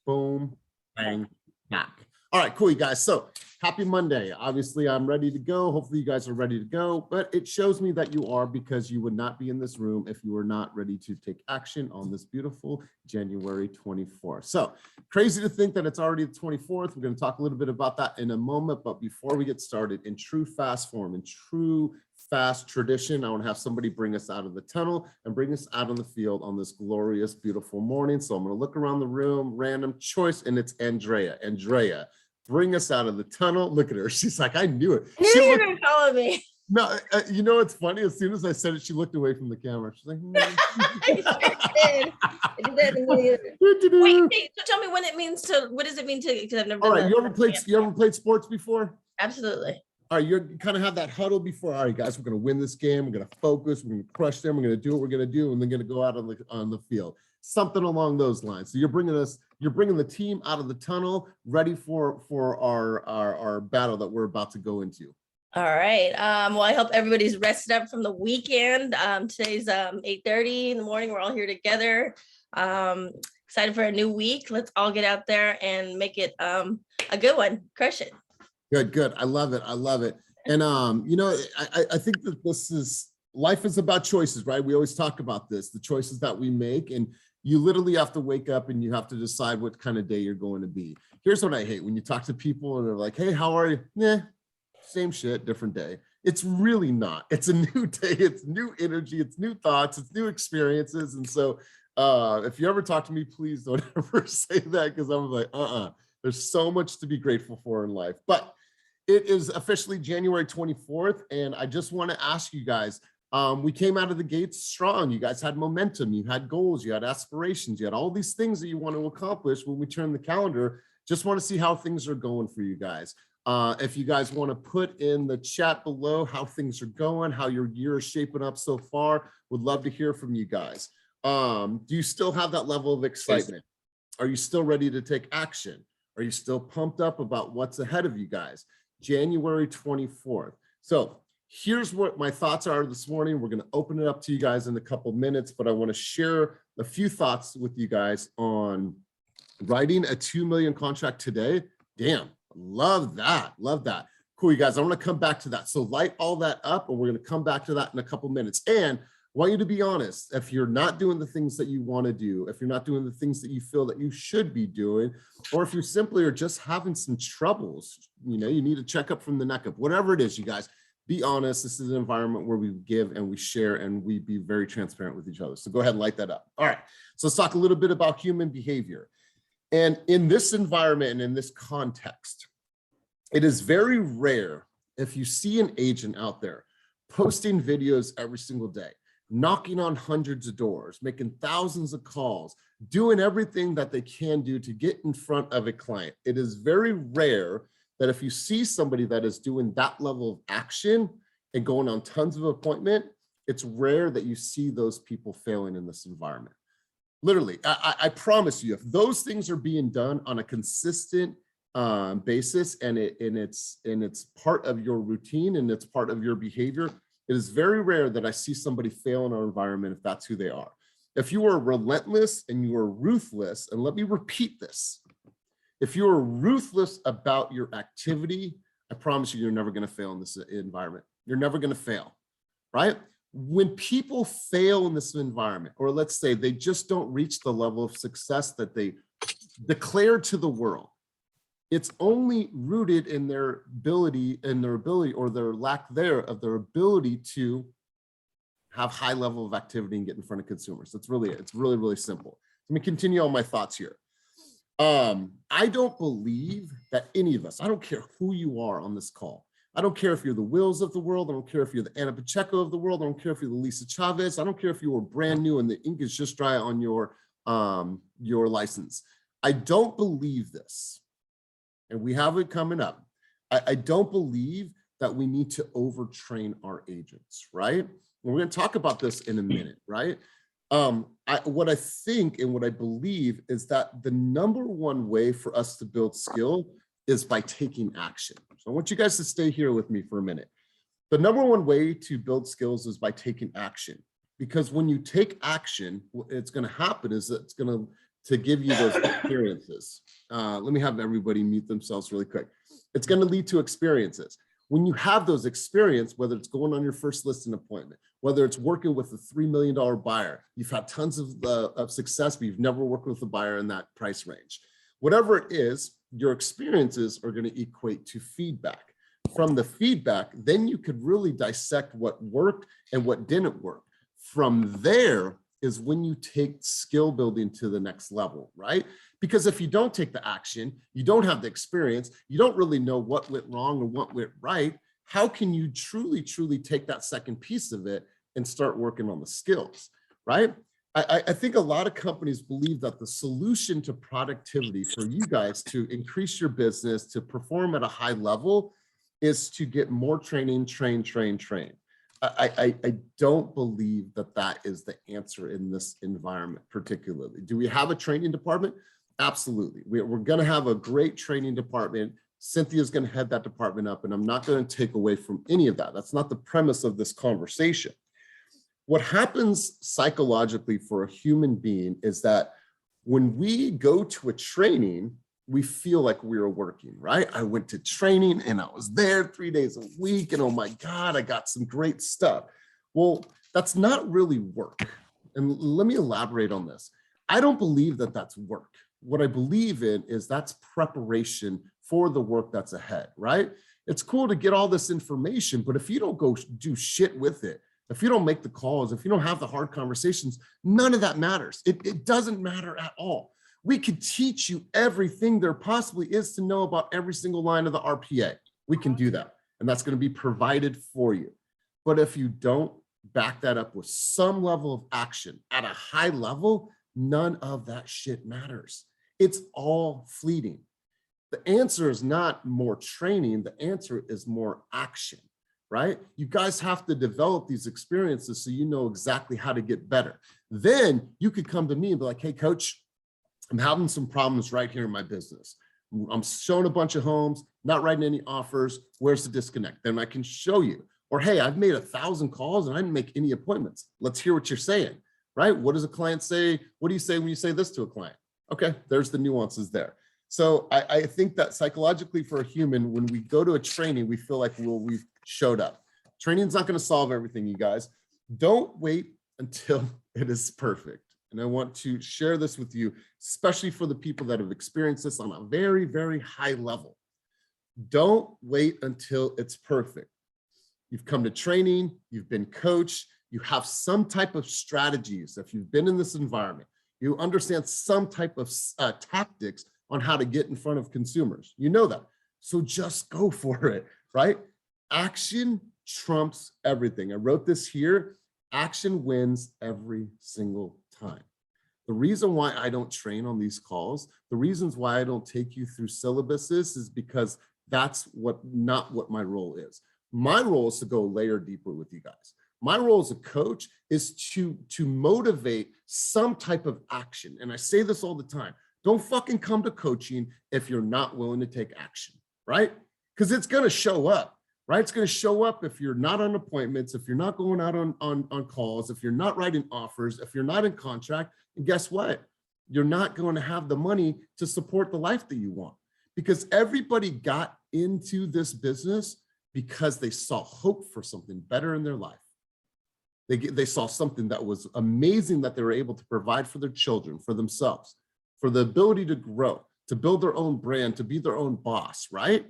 Boom, bang, back. All right, cool, you guys. So happy Monday. Obviously, I'm ready to go. Hopefully you guys are ready to go, but it shows me that you are, because you would not be in this room if you were not ready to take action on this beautiful January 24th. So crazy to think that it's already the 24th. We're going to talk a little bit about that in a moment, but before we get started, in true fast form, in true fast tradition, I want to have somebody bring us out of the tunnel and bring us out on the field on this glorious, beautiful morning. So I'm going to look around the room, random choice, and it's Andrea. Andrea, bring us out of the tunnel. Look at her. She's like, I knew it. I knew you were going to follow me. No, you know, it's funny. As soon as I said it, she looked away from the camera. She's like, I sure did. I did that immediately. Wait, so tell me what does it mean to, because I've never done. All right, you ever played sports before? Absolutely. All right, you kind of have that huddle before. All right, guys, we're going to win this game. We're going to focus. We're going to crush them. We're going to do what we're going to do, and then going to go out on the field. Something along those lines. So you're bringing the team out of the tunnel, ready for our battle that we're about to go into. All right. Well, I hope everybody's rested up from the weekend. Today's 8:30 in the morning. We're all here together. Excited for a new week. Let's all get out there and make it a good one. Crush it. Good. I love it. And you know, I think that life is about choices, right? We always talk about this, the choices that we make, and you literally have to wake up and you have to decide what kind of day you're going to be. Here's what I hate: when you talk to people and they're like, hey, how are you? Nah, same shit, different day. It's really not. It's a new day. It's new energy. It's new thoughts. It's new experiences. And so if you ever talk to me, please don't ever say that, because I'm like, there's so much to be grateful for in life. But it is officially January 24th, and I just want to ask you guys, we came out of the gates strong. You guys had momentum, you had goals, you had aspirations, you had all these things that you want to accomplish. When we turn the calendar, just want to see how things are going for you guys. If you guys want to put in the chat below how things are going, how your year is shaping up so far, would love to hear from you guys. Do you still have that level of excitement? Are you still ready to take action? Are you still pumped up about what's ahead of you guys? January 24th. So here's what my thoughts are this morning. We're going to open it up to you guys in a couple minutes, but I want to share a few thoughts with you guys on writing a 2 million contract today. Damn, love that. Cool, you guys. I want to come back to that. So light all that up, and we're going to come back to that in a couple minutes. And I want you to be honest. If you're not doing the things that you want to do, if you're not doing the things that you feel that you should be doing, or if you simply are just having some troubles, you know, you need to check up from the neck up, whatever it is, you guys, be honest. This is an environment where we give and we share and we be very transparent with each other. So go ahead and light that up. All right, so let's talk a little bit about human behavior. And in this environment and in this context, it is very rare if you see an agent out there posting videos every single day, knocking on hundreds of doors, making thousands of calls, doing everything that they can do to get in front of a client. It is very rare that if you see somebody that is doing that level of action and going on tons of appointment, it's rare that you see those people failing in this environment. Literally, I promise you, if those things are being done on a consistent basis, and it's part of your routine and it's part of your behavior, it is very rare that I see somebody fail in our environment if that's who they are. If you are relentless and you are ruthless, and let me repeat this, if you are ruthless about your activity, I promise you, you're never going to fail in this environment. You're never going to fail, right? When people fail in this environment, or let's say they just don't reach the level of success that they declare to the world, it's only rooted in their ability or their lack of their ability to have high level of activity and get in front of consumers. That's really it. It's really, really simple. Let me continue on my thoughts here. I don't believe that any of us, I don't care who you are on this call. I don't care if you're the Wills of the world. I don't care if you're the Anna Pacheco of the world. I don't care if you're the Lisa Chavez. I don't care if you were brand new and the ink is just dry on your license. I don't believe this. And we have it coming up. I don't believe that we need to overtrain our agents, right? And we're going to talk about this in a minute, right? What I think and what I believe is that the number one way for us to build skill is by taking action. So I want you guys to stay here with me for a minute. The number one way to build skills is by taking action, because when you take action, what's going to happen is that it's going to to give you those experiences. Let me have everybody mute themselves really quick. It's going to lead to experiences. When you have those experiences, whether it's going on your first listing appointment, whether it's working with a $3 million buyer, you've had tons of success, but you've never worked with a buyer in that price range. Whatever it is, your experiences are going to equate to feedback. From the feedback, then you could really dissect what worked and what didn't work. From there is when you take skill building to the next level, right? Because if you don't take the action, you don't have the experience, you don't really know what went wrong or what went right, how can you truly take that second piece of it and start working on the skills, right? I think a lot of companies believe that the solution to productivity for you guys to increase your business, to perform at a high level, is to get more training, train. I don't believe that that is the answer in this environment particularly. Do we have a training department? Absolutely. We're going to have a great training department. Cynthia's going to head that department up, and I'm not going to take away from any of that. That's not the premise of this conversation. What happens psychologically for a human being is that when we go to a training, we feel like we are working, right? I went to training and I was there 3 days a week, and oh my God, I got some great stuff. Well, that's not really work. And let me elaborate on this. I don't believe that that's work. What I believe in is that's preparation for the work that's ahead, right? It's cool to get all this information, but if you don't go do shit with it, if you don't make the calls, if you don't have the hard conversations, none of that matters. It doesn't matter at all. We could teach you everything there possibly is to know about every single line of the RPA. We can do that, and that's going to be provided for you. But if you don't back that up with some level of action at a high level, none of that shit matters. It's all fleeting. The answer is not more training. The answer is more action, right? You guys have to develop these experiences so you know exactly how to get better. Then you could come to me and be like, hey, coach, I'm having some problems right here in my business. I'm showing a bunch of homes, not writing any offers. Where's the disconnect? Then I can show you. Or, hey, I've made 1,000 calls and I didn't make any appointments. Let's hear what you're saying, right? What does a client say? What do you say when you say this to a client? Okay, there's the nuances there. So I think that psychologically for a human, when we go to a training, we feel like we've showed up. Training's not going to solve everything, you guys. Don't wait until it is perfect. And I want to share this with you, especially for the people that have experienced this on a very, very high level. Don't wait until it's perfect. You've come to training, you've been coached, you have some type of strategies. If you've been in this environment, you understand some type of tactics on how to get in front of consumers. You know that. So just go for it, right? Action trumps everything. I wrote this here. Action wins every single time. The reason why I don't train on these calls, the reasons why I don't take you through syllabuses is because that's not what my role is. My role is to go a layer deeper with you guys. My role as a coach is to motivate some type of action. And I say this all the time. Don't fucking come to coaching if you're not willing to take action, right? Because it's going to show up, right? It's going to show up if you're not on appointments, if you're not going out on calls, if you're not writing offers, if you're not in contract. And guess what? You're not going to have the money to support the life that you want, because everybody got into this business because they saw hope for something better in their life. They saw something that was amazing that they were able to provide for their children, for themselves, for the ability to grow, to build their own brand, to be their own boss, right?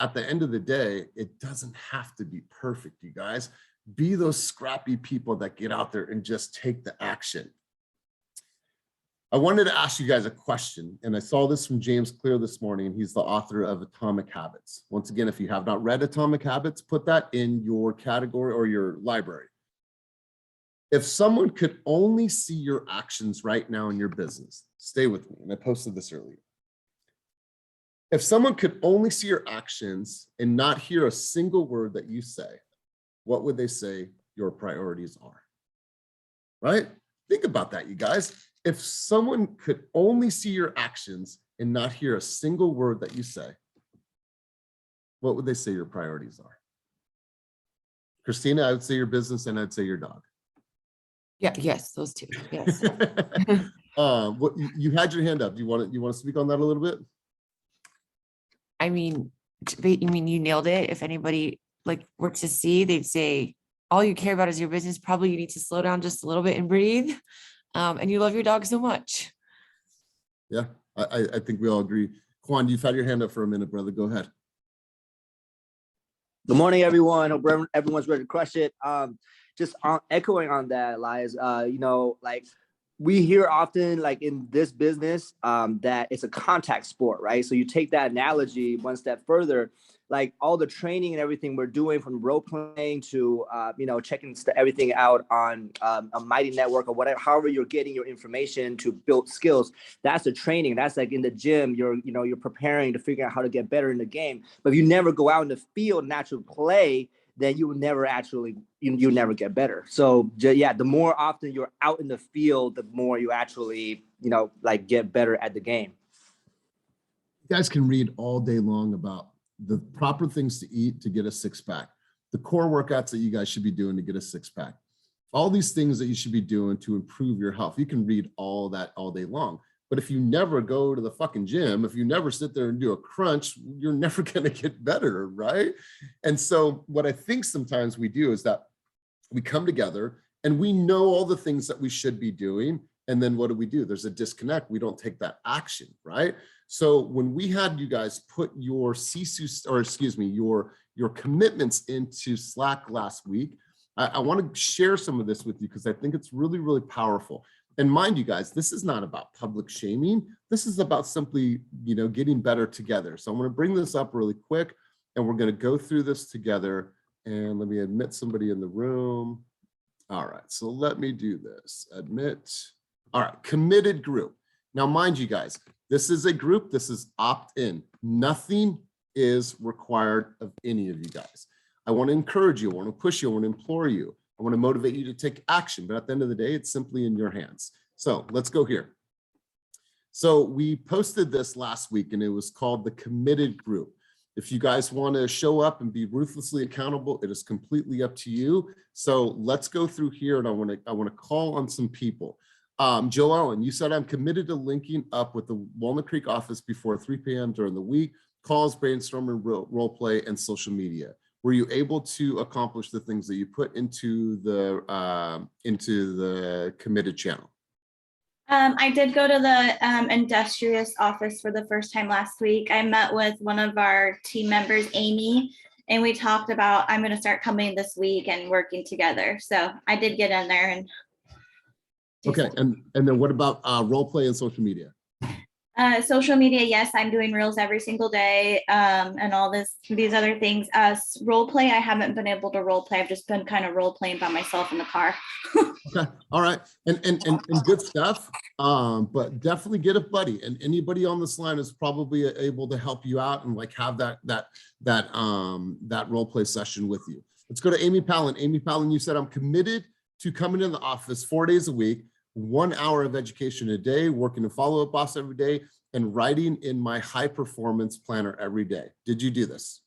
At the end of the day, it doesn't have to be perfect, you guys. Be those scrappy people that get out there and just take the action. I wanted to ask you guys a question, and I saw this from James Clear this morning, and he's the author of Atomic Habits. Once again, if you have not read Atomic Habits, put that in your category or your library. If someone could only see your actions right now in your business, stay with me, and I posted this earlier. If someone could only see your actions and not hear a single word that you say, what would they say your priorities are? Right? Think about that, you guys. If someone could only see your actions and not hear a single word that you say, what would they say your priorities are? Christina, I would say your business, and I'd say your dog. Yeah, yes, those two. Yes. What you had your hand up. Do you want to speak on that a little bit? I mean, you nailed it. If anybody like were to see, they'd say, all you care about is your business. Probably you need to slow down just a little bit and breathe. And you love your dog so much. Yeah, I think we all agree. Quan, you've had your hand up for a minute, brother. Go ahead. Good morning, everyone. Hope everyone's ready to crush it. Just echoing on that, Elias, like we hear often, like in this business, that it's a contact sport, right? So you take that analogy one step further, like all the training and everything we're doing from role playing to, checking everything out on a Mighty Network or whatever, however you're getting your information to build skills. That's the training. That's like in the gym, you're preparing to figure out how to get better in the game. But if you never go out in the field and actually play, then you will never actually, you never get better. So yeah, the more often you're out in the field, the more you actually, like get better at the game. You guys can read all day long about the proper things to eat to get a six-pack, the core workouts that you guys should be doing to get a six-pack, all these things that you should be doing to improve your health. You can read all that all day long. But if you never go to the fucking gym, if you never sit there and do a crunch, you're never going to get better, right? And so what I think sometimes we do is that we come together and we know all the things that we should be doing. And then what do? There's a disconnect. We don't take that action, right? So when we had you guys put your Csu, or excuse me, your commitments into Slack last week, I want to share some of this with you because I think it's really, really powerful. And mind you guys, this is not about public shaming. This is about simply, getting better together. So I'm going to bring this up really quick and we're going to go through this together. And let me admit somebody in the room. All right, so let me do this. Admit. All right, committed group. Now, mind you guys, this is a group. This is opt-in. Nothing is required of any of you guys. I want to encourage you. I want to push you. I want to implore you. I want to motivate you to take action. But at the end of the day, it's simply in your hands. So let's go here. So we posted this last week and it was called the committed group. If you guys want to show up and be ruthlessly accountable, it is completely up to you. So let's go through here and I want to call on some people. Joe Ellen, you said I'm committed to linking up with the Walnut Creek office before 3 p.m. during the week, calls, brainstorming, role play, and social media. Were you able to accomplish the things that you put into the committed channel? I did go to the Industrious office for the first time last week. I met with one of our team members, Amy, and we talked about I'm going to start coming this week and working together. So I did get in there and. Okay, and then what about role play and social media? Social media, yes, I'm doing reels every single day, and all these other things. Role play, I haven't been able to role play. I've just been kind of role playing by myself in the car. Okay, all right, and good stuff. But definitely get a buddy, and anybody on this line is probably able to help you out and like have that role play session with you. Let's go to Amy Palin. Amy Palin, you said I'm committed to coming in the office 4 days a week, 1 hour of education a day, working a follow-up boss every day, and writing in my high performance planner every day. Did you do this?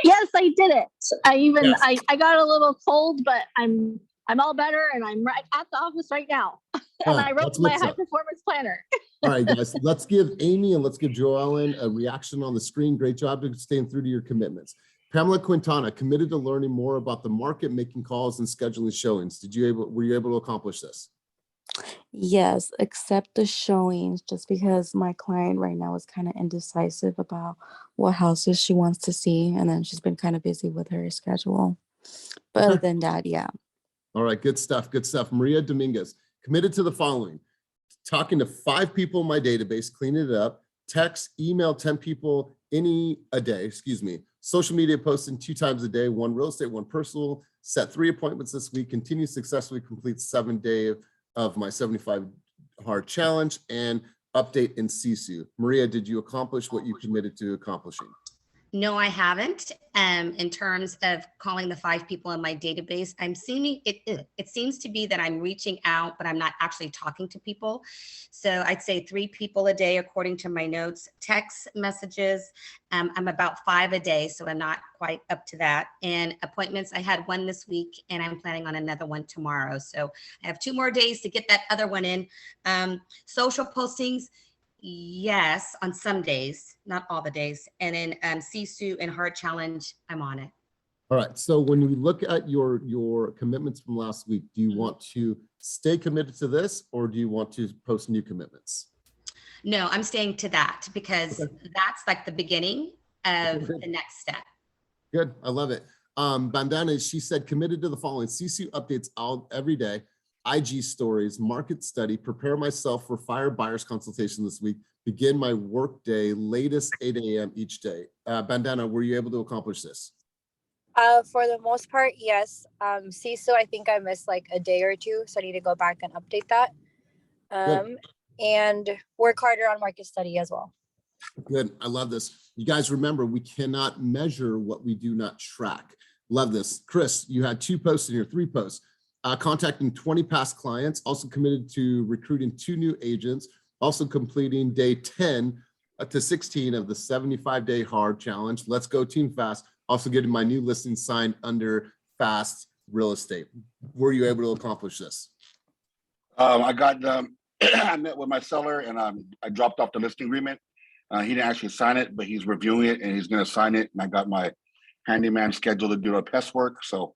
Yes, I did it. Yes. I got a little cold, but I'm all better and I'm right at the office right now. And I wrote my high performance planner. All right, guys, let's give Amy and let's give Joellen a reaction on the screen. Great job to staying through to your commitments. Pamela Quintana, committed to learning more about the market, making calls and scheduling showings. Were you able to accomplish this? Yes, except the showings, just because my client right now is kind of indecisive about what houses she wants to see. And then she's been kind of busy with her schedule. But other than that, yeah. All right, good stuff, good stuff. Maria Dominguez, committed to the following: talking to 5 people in my database, cleaning it up, text, email 10 people a day, social media posting 2 times a day, 1 real estate, 1 personal, set 3 appointments this week, continue successfully complete 7 day of my 75 hard challenge, and update in Csu. Maria, did you accomplish what you committed to accomplishing? No, I haven't. In terms of calling the 5 people in my database, I'm seeing it seems to be that I'm reaching out, but I'm not actually talking to people. So I'd say 3 people a day, according to my notes. Text messages, I'm about 5 a day, so I'm not quite up to that. And appointments, I had 1 this week, and I'm planning on another 1 tomorrow. So I have 2 more days to get that other 1 in. Social postings, yes, on some days, not all the days. And then Csu and Heart Challenge, I'm on it. All right. So when we look at your commitments from last week, do you want to stay committed to this, or do you want to post new commitments? No, I'm staying to that because that's like the beginning of the next step. Good. I love it. Bandana, she said, committed to the following: Csu updates out every day, IG stories, market study, prepare myself for fire buyers consultation this week, begin my work day latest 8 a.m. each day. Bandana, were you able to accomplish this? For the most part, yes. Csu, I think I missed like a day or 2, so I need to go back and update that. And work harder on market study as well. Good. I love this. You guys remember, we cannot measure what we do not track. Love this. Chris, you had 2 posts in here, 3 posts. Contacting 20 past clients, also committed to recruiting 2 new agents, also completing day 10 to 16 of the 75-day hard challenge. Let's go Team Fast. Also getting my new listing signed under Fast Real Estate. Were you able to accomplish this? I got, I met with my seller and I dropped off the listing agreement. He didn't actually sign it, but he's reviewing it and he's going to sign it. And I got my handyman scheduled to do the pest work. So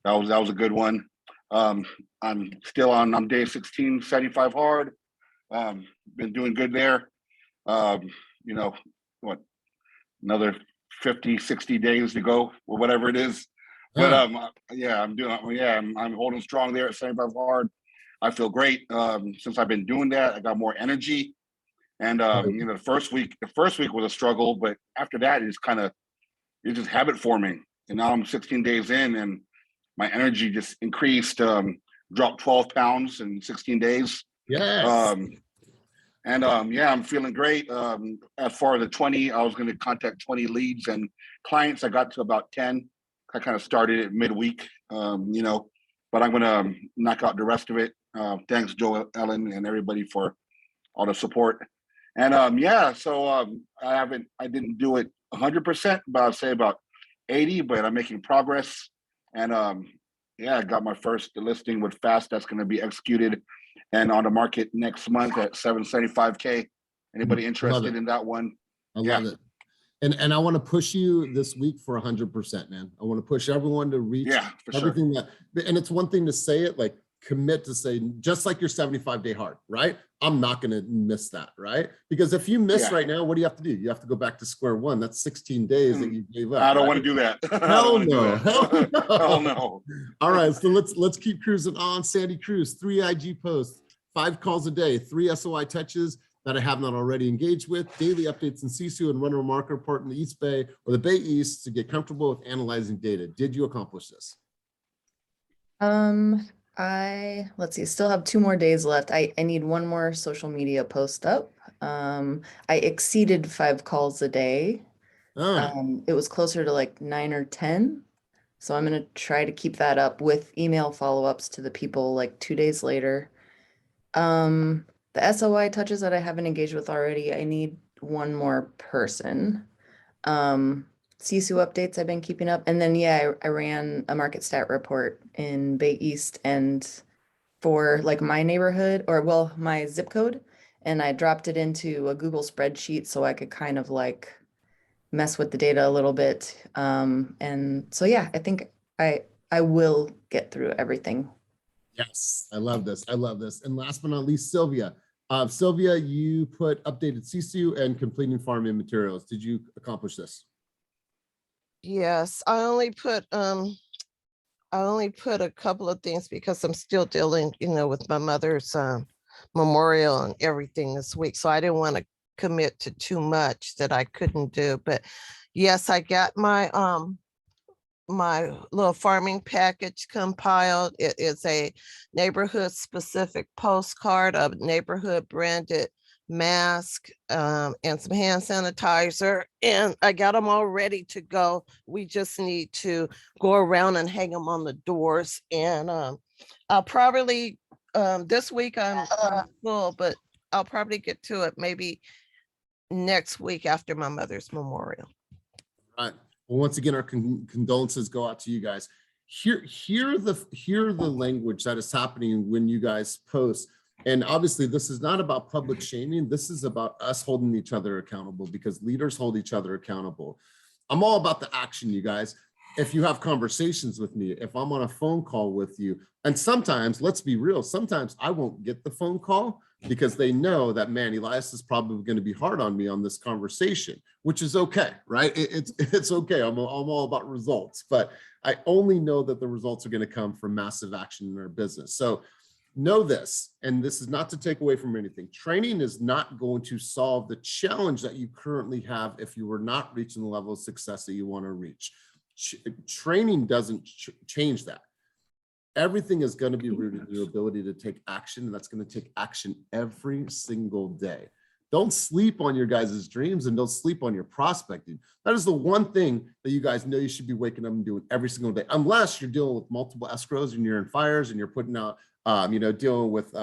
that was a good one. I'm still on day 16, 75 hard. Been doing good there. You know, what, another 50, 60 days to go or whatever it is. But yeah, I'm holding strong there at 75 hard. I feel great. Since I've been doing that, I got more energy. And you know, the first week was a struggle, but after that, it's just habit forming. And now I'm 16 days in and my energy just increased, dropped 12 pounds in 16 days. Yes. Yeah, I'm feeling great. As far as the 20, I was going to contact 20 leads and clients. I got to about 10. I kind of started it midweek, you know, but I'm going to knock out the rest of it. Thanks, Joe, Ellen, and everybody for all the support. And yeah, so I didn't do it 100%, but I'll say about 80, but I'm making progress. And yeah, I got my first listing with Fast that's going to be executed and on the market next month at 775K. Anybody interested in that one? I love it. And I want to push you this week for 100%, man. I want to push everyone to reach everything that, and it's one thing to say it, like commit to say, just like your 75-day hard, right? I'm not going to miss that, right? Because if you miss right now, what do you have to do? You have to go back to square one. That's 16 days that you gave up. I don't want to do that. Hell no. Hell no. All right, so let's keep cruising on. Sandy Cruz, 3 IG posts, 5 calls a day, 3 SOI touches that I have not already engaged with, daily updates in Csu and run a market report in the East Bay or the Bay East to get comfortable with analyzing data. Did you accomplish this? Let's see, still have 2 more days left. I need 1 more social media post up. I exceeded 5 calls a day. It was closer to like 9 or 10. So I'm going to try to keep that up with email follow-ups to the people like 2 days later. The SOI touches that I haven't engaged with already, I need 1 more person. Csu updates I've been keeping up. And then, yeah, I ran a market stat report in Bay East and for like my neighborhood or well, my zip code. And I dropped it into a Google spreadsheet so I could kind of like mess with the data a little bit. And so, yeah, I think I will get through everything. Yes, I love this. I love this. And last but not least, Sylvia. Sylvia, you put updated Csu and completing farming materials. Did you accomplish this? Yes, I only put a couple of things because I'm still dealing, you know, with my mother's memorial and everything this week. So I didn't want to commit to too much that I couldn't do. But yes, I got my my little farming package compiled. It is a neighborhood specific postcard of neighborhood branded mask, and some hand sanitizer, and I got them all ready to go. We just need to go around and hang them on the doors. And I'll probably, this week I'm full, but I'll probably get to it maybe next week after my mother's memorial. Right. Well, once again, our condolences go out to you guys. Hear the language that is happening when you guys post. And obviously, this is not about public shaming. This is about us holding each other accountable, because leaders hold each other accountable. I'm all about the action, you guys. If you have conversations with me, if I'm on a phone call with you, and sometimes, let's be real, sometimes I won't get the phone call because they know that, man, Elias is probably going to be hard on me on this conversation, which is okay, right? It's okay. I'm all about results, but I only know that the results are going to come from massive action in our business. So know this, and this is not to take away from anything. Training is not going to solve the challenge that you currently have if you were not reaching the level of success that you want to reach. Training doesn't change that. Everything is going to be rooted in your ability to take action, and that's going to take action every single day. Don't sleep on your guys' dreams, and don't sleep on your prospecting. That is the one thing that you guys know you should be waking up and doing every single day, unless you're dealing with multiple escrows and you're in fires and you're putting out, dealing with,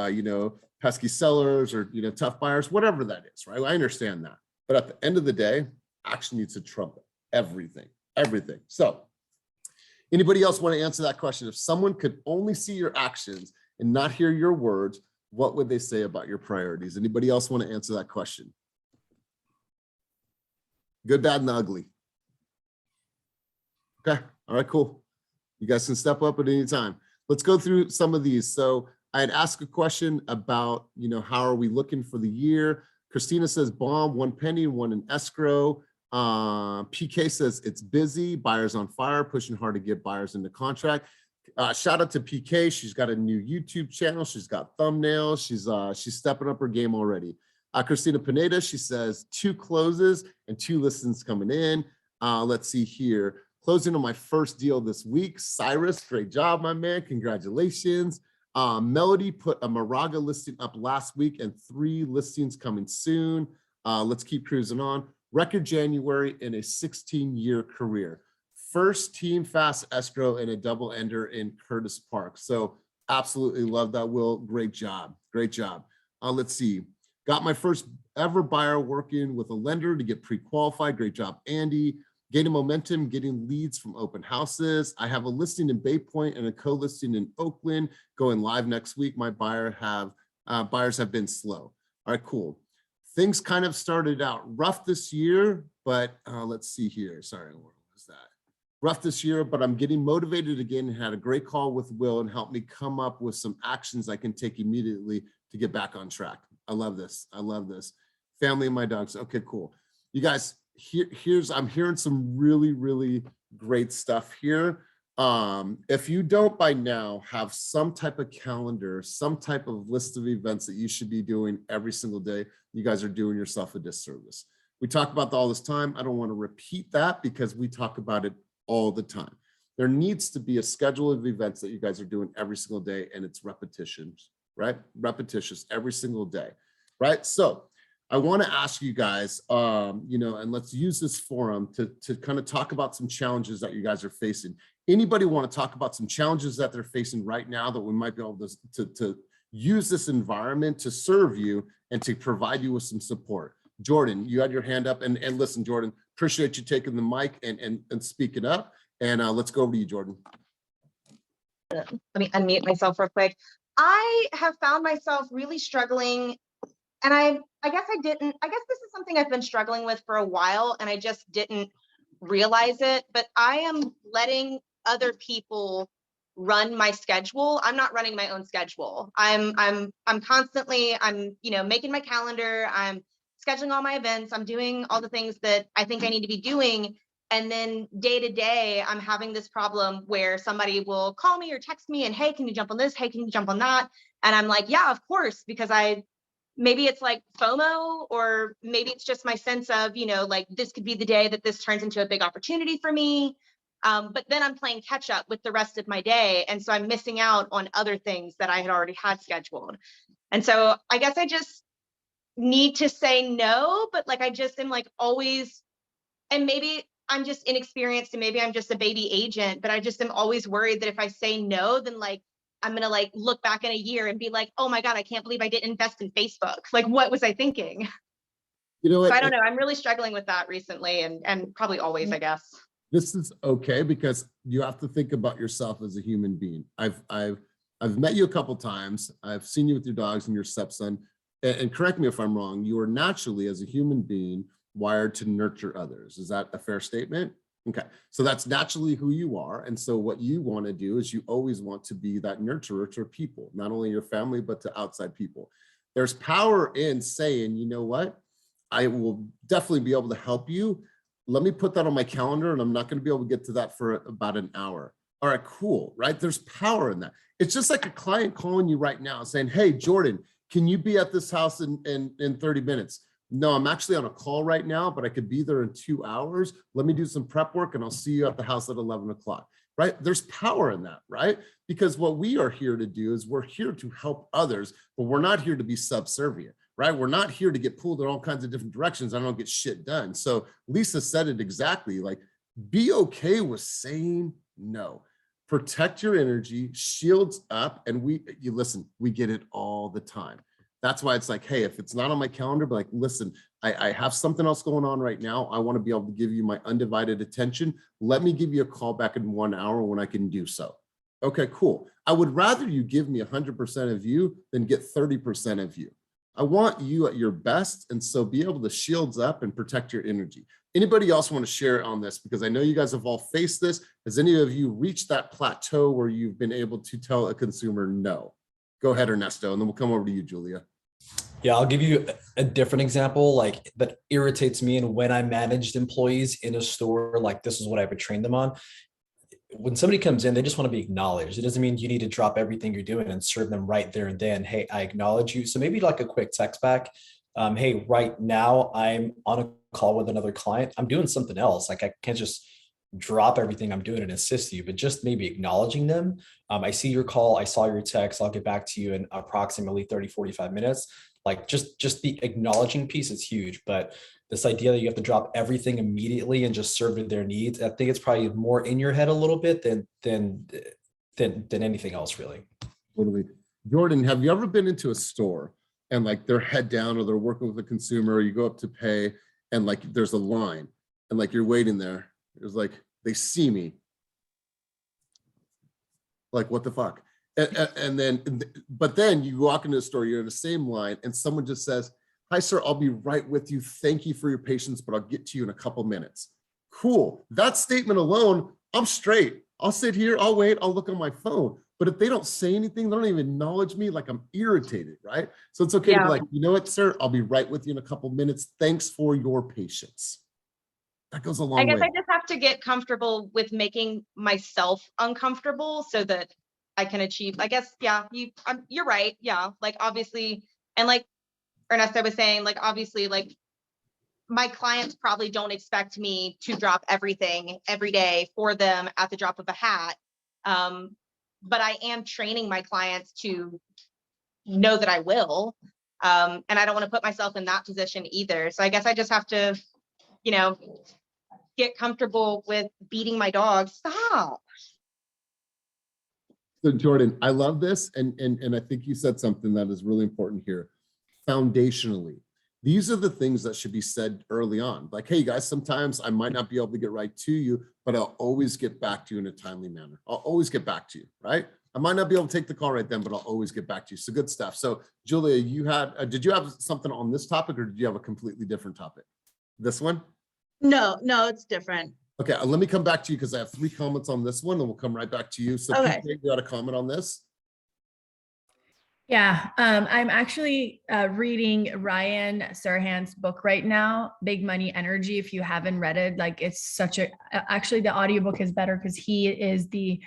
pesky sellers or, tough buyers, whatever that is, right? I understand that. But at the end of the day, action needs to trump everything. So anybody else want to answer that question? If someone could only see your actions and not hear your words, what would they say about your priorities? Anybody else want to answer that question? Good, bad, and ugly. Okay, all right, cool. You guys can step up at any time. Let's go through some of these. So I had asked a question about, how are we looking for the year? Christina says, bomb, 1 penny, 1 in escrow. PK says it's busy, buyers on fire, pushing hard to get buyers into contract. Shout out to PK. She's got a new YouTube channel. She's got thumbnails. She's stepping up her game already. Christina Pineda, she says 2 closes and 2 listings coming in. Let's see here. Closing on my first deal this week. Cyrus, great job, my man. Congratulations. Melody put a Moraga listing up last week and 3 listings coming soon. Let's keep cruising on. Record January in a 16-year career. First team fast escrow and a double ender in Curtis Park. So absolutely love that, Will. Great job. Great job. Let's see. Got my first ever buyer working with a lender to get pre-qualified. Great job, Andy. Gaining momentum, getting leads from open houses. I have a listing in Bay Point and a co-listing in Oakland going live next week. My buyers have been slow. All right, cool. Things kind of started out rough this year, but let's see here. Sorry, what was that? Rough this year, but I'm getting motivated again. Had a great call with Will and helped me come up with some actions I can take immediately to get back on track. I love this. I love this. Family and my dogs. Okay, cool. You guys, I'm hearing some really, really great stuff here. If you don't by now have some type of calendar, some type of list of events that you should be doing every single day, you guys are doing yourself a disservice. We talk about that all this time. I don't want to repeat that because we talk about it all the time. There needs to be a schedule of events that you guys are doing every single day, and it's repetitions, right? Repetitious every single day, right? So I want to ask you guys, and let's use this forum to kind of talk about some challenges that you guys are facing. Anybody want to talk about some challenges that they're facing right now that we might be able to use this environment to serve you and to provide you with some support? Jordan, you had your hand up, and listen, Jordan, appreciate you taking the mic and speaking up. And let's go over to you, Jordan. Let me unmute myself real quick. I have found myself really struggling, and I guess this is something I've been struggling with for a while, and I just didn't realize it, but I am letting other people run my schedule. I'm not running my own schedule. I'm constantly, making my calendar, I'm scheduling all my events, I'm doing all the things that I think I need to be doing. And then day to day, I'm having this problem where somebody will call me or text me and, hey, can you jump on this? Hey, can you jump on that? And I'm like, yeah, of course, because maybe it's like FOMO, or maybe it's just my sense of, this could be the day that this turns into a big opportunity for me. But then I'm playing catch up with the rest of my day. And so I'm missing out on other things that I had already had scheduled. And so I guess I just need to say no, but like I just am like always, and maybe I'm just inexperienced and maybe I'm just a baby agent, but I just am always worried that if I say no, then like I'm gonna like look back in a year and be like, oh my God, I can't believe I didn't invest in Facebook. Like, what was I thinking? You know what? So I don't know. I'm really struggling with that recently and probably always, I guess. This is okay because you have to think about yourself as a human being. I've met you a couple times. I've seen you with your dogs and your stepson. And correct me if I'm wrong, you are naturally, as a human being, wired to nurture others. Is that a fair statement? Okay, so that's naturally who you are. And so what you want to do is you always want to be that nurturer to people, not only your family, but to outside people. There's power in saying, you know what? I will definitely be able to help you. Let me put that on my calendar, and I'm not going to be able to get to that for about an hour. All right, cool, right? There's power in that. It's just like a client calling you right now saying, hey, Jordan, can you be at this house in 30 minutes? No, I'm actually on a call right now, but I could be there in 2 hours. Let me do some prep work and I'll see you at the house at 11 o'clock, right? There's power in that, right? Because what we are here to do is we're here to help others, but we're not here to be subservient, right? We're not here to get pulled in all kinds of different directions. I don't get shit done. So Lisa said it exactly, like, be okay with saying no. Protect your energy, shields up, and you listen, we get it all the time. That's why it's like, hey, if it's not on my calendar, but like, listen, I have something else going on right now. I want to be able to give you my undivided attention. Let me give you a call back in 1 hour when I can do so. Okay, cool. I would rather you give me 100% of you than get 30% of you. I want you at your best. And so be able to shields up and protect your energy. Anybody else want to share on this? Because I know you guys have all faced this. Has any of you reached that plateau where you've been able to tell a consumer no? Go ahead, Ernesto, and then we'll come over to you, Julia. Yeah, I'll give you a different example, like that irritates me. And when I managed employees in a store, like this is what I would train them on. When somebody comes in, they just want to be acknowledged. It doesn't mean you need to drop everything you're doing and serve them right there and then. Hey, I acknowledge you. So maybe like a quick text back. Hey, right now I'm on a call with another client. I'm doing something else. Like I can't just drop everything I'm doing and assist you, but just maybe acknowledging them. I see your call. I saw your text. I'll get back to you in approximately 30, 45 minutes. Like just the acknowledging piece is huge, but this idea that you have to drop everything immediately and just serve to their needs, I think it's probably more in your head a little bit than anything else, really. Totally. Jordan, have you ever been into a store and like they're head down or they're working with a consumer, or you go up to pay and like there's a line and like you're waiting there? It's like, they see me. Like, what the fuck? But then you walk into the store, you're in the same line and someone just says, hi, sir, I'll be right with you. Thank you for your patience, but I'll get to you in a couple minutes. Cool. That statement alone, I'm straight. I'll sit here, I'll wait, I'll look on my phone. But if they don't say anything, they don't even acknowledge me, like I'm irritated, right? So it's okay to be like, you know what, sir, I'll be right with you in a couple minutes. Thanks for your patience. That goes a long way. I guess I just have to get comfortable with making myself uncomfortable so that I can achieve, I guess, yeah, you're right. Yeah, like obviously, and like Ernesto was saying, like, obviously, like my clients probably don't expect me to drop everything every day for them at the drop of a hat. But I am training my clients to know that I will. And I don't want to put myself in that position either. So I guess I just have to, you know, get comfortable with beating my dog. Stop. So Jordan, I love this. And I think you said something that is really important here. Foundationally, these are the things that should be said early on. Like, hey guys, sometimes I might not be able to get right to you, but I'll always get back to you in a timely manner. I'll always get back to you, right? I might not be able to take the call right then, but I'll always get back to you. So good stuff. So Julia, you had, did you have something on this topic or did you have a completely different topic? This one? No, it's different. Okay, let me come back to you because I have 3 comments on this one and we'll come right back to you. So Okay. Pete, you got a comment on this? Yeah, I'm actually reading Ryan Serhant's book right now, Big Money Energy. If you haven't read it, like it's such a, actually the audiobook is better because he is the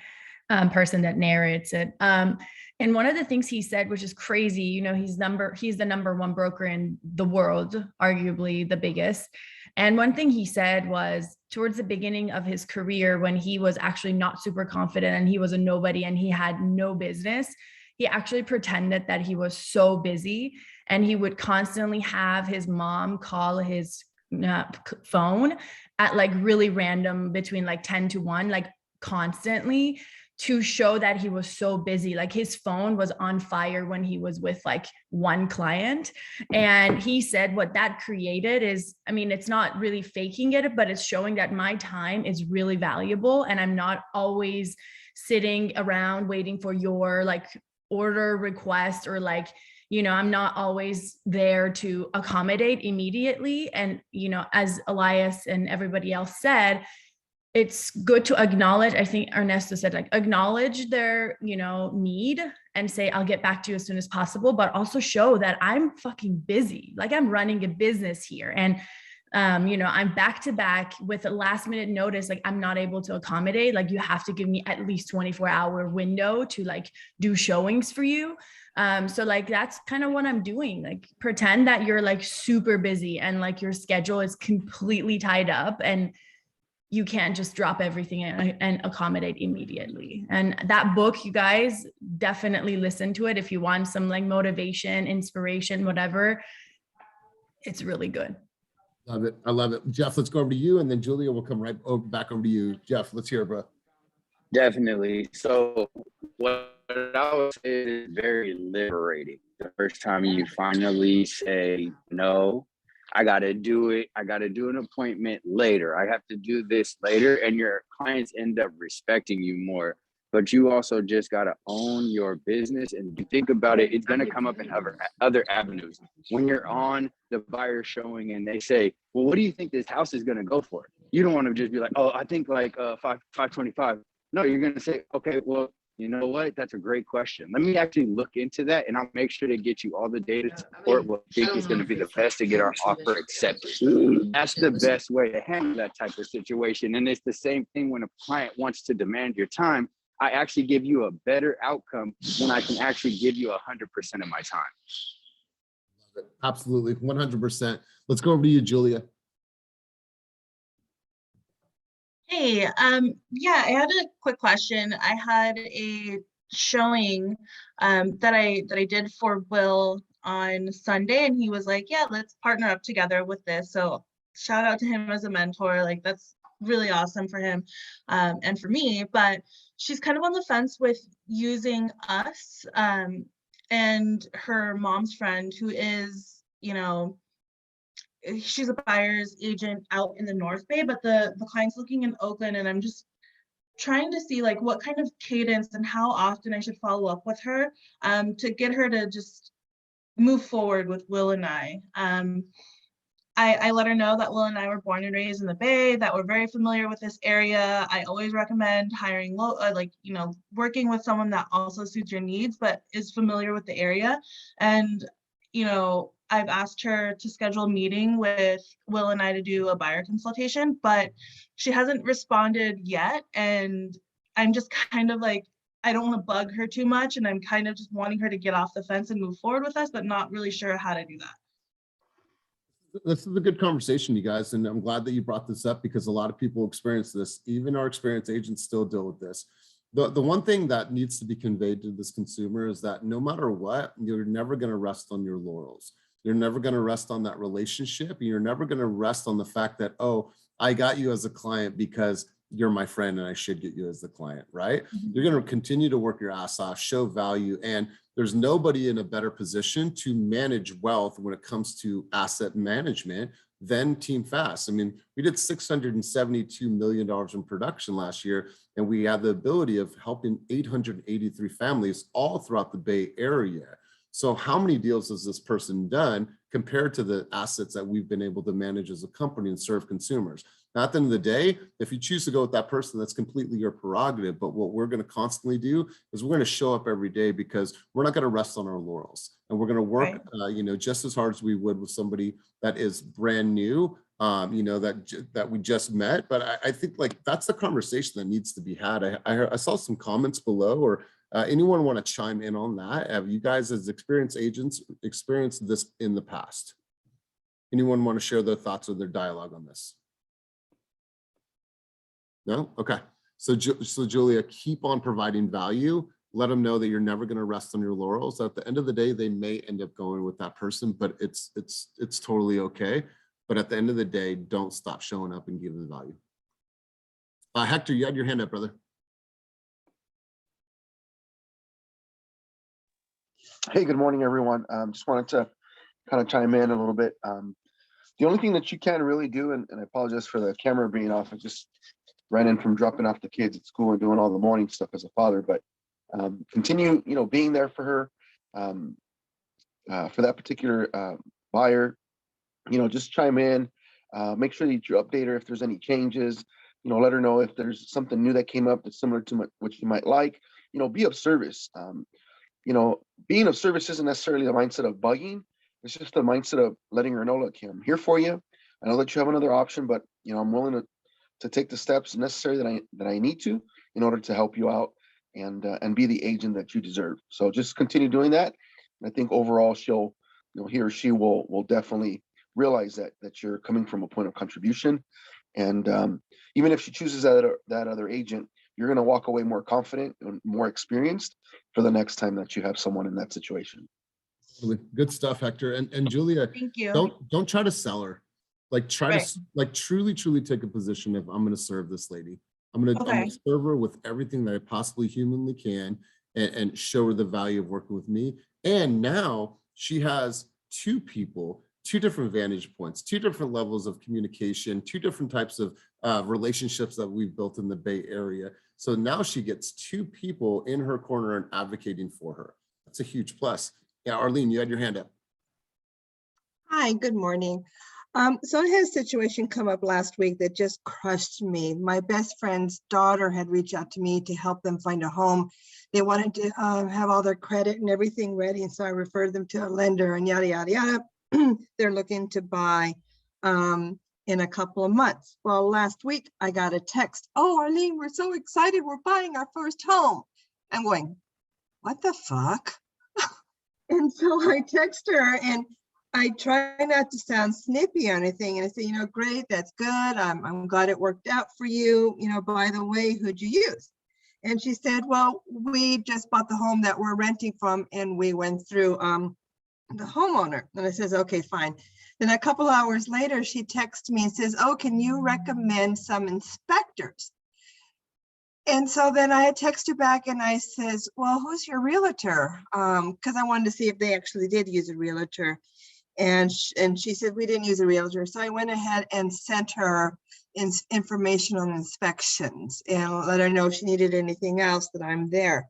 person that narrates it. And one of the things he said, which is crazy, you know, he's the #1 broker in the world, arguably the biggest. And one thing he said was towards the beginning of his career, when he was actually not super confident and he was a nobody and he had no business, he actually pretended that he was so busy, and he would constantly have his mom call his phone at like really random, between like 10 to 1, like constantly, to show that he was so busy. Like his phone was on fire when he was with like one client. And he said what that created is, I mean, it's not really faking it, but it's showing that my time is really valuable, and I'm not always sitting around waiting for your like order request, or like, you know, I'm not always there to accommodate immediately. And, you know, as Elias and everybody else said, it's good to acknowledge, I think Ernesto said, like, acknowledge their, you know, need and say, I'll get back to you as soon as possible, but also show that I'm fucking busy. Like, I'm running a business here. And, you know, I'm back to back with a last minute notice. Like, I'm not able to accommodate. Like, you have to give me at least 24-hour window to like do showings for you. So like, that's kind of what I'm doing. Like, pretend that you're like super busy and like your schedule is completely tied up, and you can't just drop everything and accommodate immediately. And that book, you guys definitely listen to it if you want some like motivation, inspiration, whatever. It's really good. Love it. I love it. Jeff, let's go over to you, and then Julia will come back over to you. Jeff, let's hear it, bro. Definitely. So what I would say is very liberating. The first time you finally say, no, I got to do it. I got to do an appointment later. I have to do this later. And your clients end up respecting you more. But you also just got to own your business, and you think about it, it's going to come up in other avenues. When you're on the buyer showing and they say, well, what do you think this house is going to go for? You don't want to just be like, oh, I think like 525. No, you're going to say, okay, well, you know what? That's a great question. Let me actually look into that, and I'll make sure to get you all the data to support what I think is going to be the best to get our offer accepted. That's the best way to handle that type of situation. And it's the same thing when a client wants to demand your time. I actually give you a better outcome when I can actually give you 100% of my time. Absolutely, 100%. Let's go over to you, Julia. Hey, yeah, I had a quick question. I had a showing that I did for Will on Sunday, and he was like, yeah, let's partner up together with this. So shout out to him as a mentor. Like, that's really awesome for him and for me. But she's kind of on the fence with using us and her mom's friend, who is, you know, she's a buyer's agent out in the North Bay, but the client's looking in Oakland, and I'm just trying to see like what kind of cadence and how often I should follow up with her to get her to just move forward with Will and I. I let her know that Will and I were born and raised in the Bay, that we're very familiar with this area. I always recommend hiring like, you know, working with someone that also suits your needs, but is familiar with the area. And, you know, I've asked her to schedule a meeting with Will and I to do a buyer consultation, but she hasn't responded yet. And I'm just kind of like, I don't want to bug her too much. And I'm kind of just wanting her to get off the fence and move forward with us, but not really sure how to do that. This is a good conversation, you guys. And I'm glad that you brought this up, because a lot of people experience this. Even our experienced agents still deal with this. The one thing that needs to be conveyed to this consumer is that no matter what, you're never going to rest on your laurels. You're never going to rest on that relationship. You're never going to rest on the fact that, oh, I got you as a client because you're my friend and I should get you as the client, right? You're going to continue to work your ass off, show value, and there's nobody in a better position to manage wealth when it comes to asset management than Team Fast. I mean, we did $672 million in production last year, and we have the ability of helping 883 families all throughout the Bay Area. So how many deals has this person done compared to the assets that we've been able to manage as a company and serve consumers? Now, at the end of the day, if you choose to go with that person, that's completely your prerogative. But what we're going to constantly do is we're going to show up every day, because we're not going to rest on our laurels, and we're going to work, you know, just as hard as we would with somebody that is brand new, you know, that we just met. But I think like that's the conversation that needs to be had. I saw some comments below, or anyone want to chime in on that? Have you guys, as experienced agents, experienced this in the past? Anyone want to share their thoughts or their dialogue on this? No? Okay. So Julia, keep on providing value. let them know that you're never going to rest on your laurels. At the end of the day, they may end up going with that person, but it's totally okay. But at the end of the day, don't stop showing up and giving value. Hector, you had your hand up, brother. Hey, good morning, everyone. Just wanted to kind of chime in a little bit. The only thing that you can really do, and I apologize for the camera being off, I just ran in from dropping off the kids at school and doing all the morning stuff as a father, but continue, being there for her, for that particular buyer, just chime in, make sure that you update her if there's any changes, let her know if there's something new that came up that's similar to what you might like, be of service. Being of service isn't necessarily the mindset of bugging. It's just the mindset of letting her know, look, I'm here for you. I know that you have another option, but I'm willing to take the steps necessary that I need to in order to help you out and be the agent that you deserve. So just continue doing that. And I think overall she'll, he or she will definitely realize that you're coming from a point of contribution. And even if she chooses that other agent, you're going to walk away more confident and more experienced for the next time that you have someone in that situation. Good stuff, Hector. And Julia, Thank you. Don't try to sell her. Like try to like truly take a position of, I'm going to serve this lady. I'm going to serve her with everything that I possibly humanly can and show her the value of working with me. And now she has two people, two different vantage points, two different levels of communication, two different types of relationships that we've built in the Bay Area. So now she gets two people in her corner and advocating for her. That's a huge plus. Yeah, Arlene, you had your hand up. Hi, good morning. So I had a situation come up last week that just crushed me. My best friend's daughter had reached out to me to help them find a home. They wanted to have all their credit and everything ready, and so I referred them to a lender and yada, yada, yada. They're looking to buy in a couple of months. Well, last week I got a text. Oh, Arlene, we're so excited. We're buying our first home. I'm going, what the fuck? And so I text her and I try not to sound snippy or anything. And I say, great, that's good. I'm glad it worked out for you. By the way, who'd you use? And she said, well, we just bought the home that we're renting from and we went through the homeowner. And I says, okay, fine. Then a couple hours later, she texts me and says, oh, can you recommend some inspectors? And so then I had texted her back and I says, well, who's your realtor? Because I wanted to see if they actually did use a realtor. And she said, we didn't use a realtor. So I went ahead and sent her information on inspections and let her know if she needed anything else that I'm there.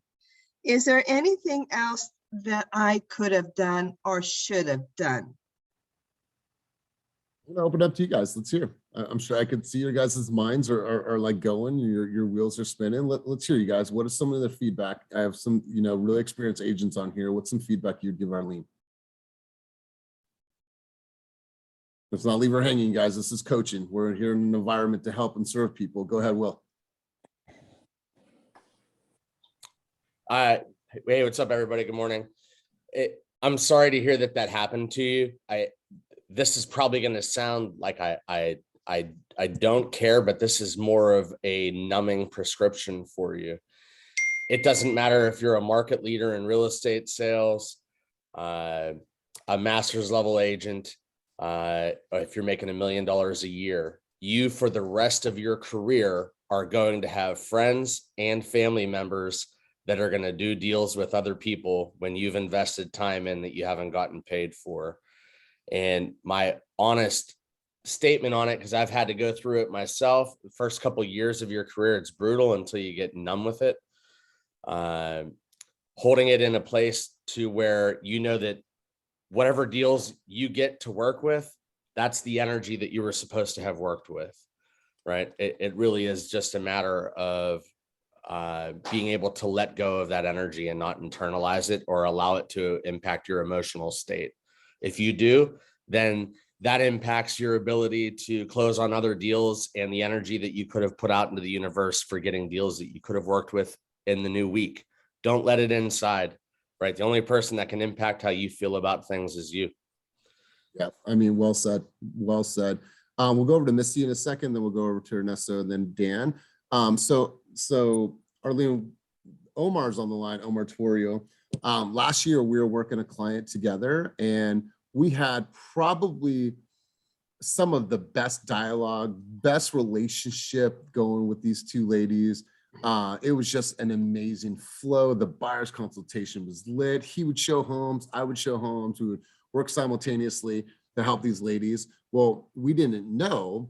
Is there anything else that I could have done or should have done? I'm gonna open up to you guys. Let's hear. I'm sure I could see your guys' minds are like going, your wheels are spinning. Let's hear you guys. What is some of the feedback? I have some, really experienced agents on here. What's some feedback you'd give Arlene? Let's not leave her hanging, guys. This is coaching. We're here in an environment to help and serve people. Go ahead, Will. Hey, what's up, everybody? Good morning. I'm sorry to hear that happened to you. This is probably going to sound like I don't care, but this is more of a numbing prescription for you. It doesn't matter if you're a market leader in real estate sales, a master's level agent, if you're making $1 million a year, you for the rest of your career are going to have friends and family members that are going to do deals with other people when you've invested time in that you haven't gotten paid for. And my honest statement on it, because I've had to go through it myself, the first couple of years of your career, it's brutal until you get numb with it. Holding it in a place to where that whatever deals you get to work with, that's the energy that you were supposed to have worked with, right? It really is just a matter of being able to let go of that energy and not internalize it or allow it to impact your emotional state. If you do, then that impacts your ability to close on other deals and the energy that you could have put out into the universe for getting deals that you could have worked with in the new week. Don't let it inside, right? The only person that can impact how you feel about things is you. Yeah, I mean, well said, well said. We'll go over to Misty in a second, then we'll go over to Ernesto and then Dan. So Arlene, Omar's on the line, Omar Torio. Last year, we were working a client together, and we had probably some of the best dialogue, best relationship going with these two ladies. It was just an amazing flow. The buyer's consultation was lit. He would show homes, I would show homes. We would work simultaneously to help these ladies. Well, we didn't know